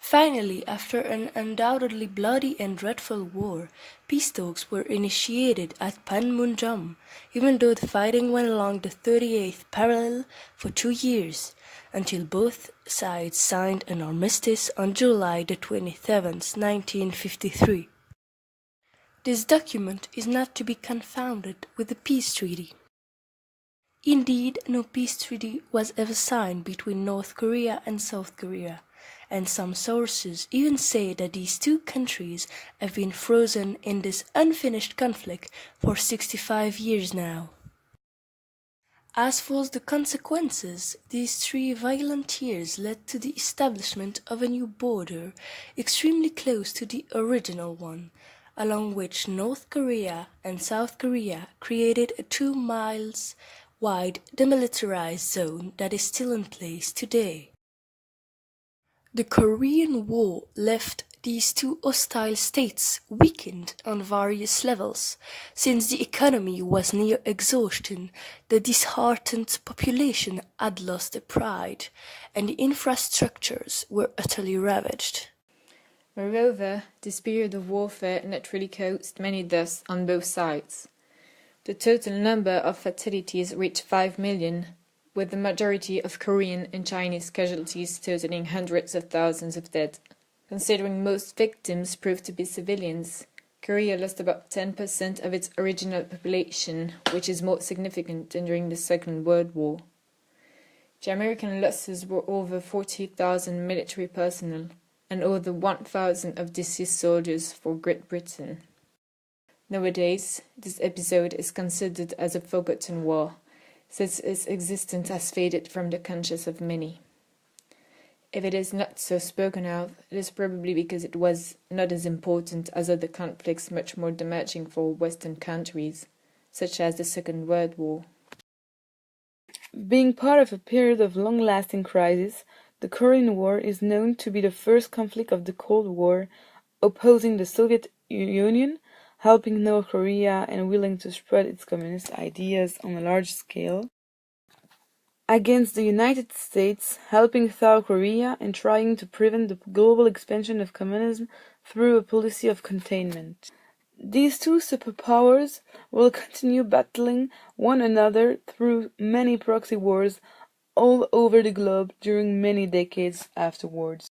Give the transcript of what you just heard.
Finally, after an undoubtedly bloody and dreadful war, peace talks were initiated at Panmunjom, even though the fighting went along the 38th parallel for 2 years, until both sides signed an armistice on July the 27th, 1953. This document is not to be confounded with the peace treaty. Indeed, no peace treaty was ever signed between North Korea and South Korea, and some sources even say that these two countries have been frozen in this unfinished conflict for 65 years now. As for the consequences, these three violent years led to the establishment of a new border extremely close to the original one, along which North Korea and South Korea created a 2 miles wide demilitarized zone that is still in place today. The Korean War left these two hostile states weakened on various levels. Since the economy was near exhaustion, the disheartened population had lost their pride, and the infrastructures were utterly ravaged. Moreover, this period of warfare naturally caused many deaths on both sides. The total number of fatalities reached 5 million, with the majority of Korean and Chinese casualties totaling hundreds of thousands of dead. Considering most victims proved to be civilians, Korea lost about 10% of its original population, which is more significant than during the Second World War. The American losses were over 40,000 military personnel and over 1,000 of deceased soldiers for Great Britain. Nowadays, this episode is considered as a forgotten war, since its existence has faded from the conscience of many. If it is not so spoken of, it is probably because it was not as important as other conflicts much more damaging for Western countries, such as the Second World War. Being part of a period of long-lasting crisis, the Korean War is known to be the first conflict of the Cold War, opposing the Soviet Union, helping North Korea and willing to spread its communist ideas on a large scale, against the United States, helping South Korea and trying to prevent the global expansion of communism through a policy of containment. These two superpowers will continue battling one another through many proxy wars all over the globe during many decades afterwards.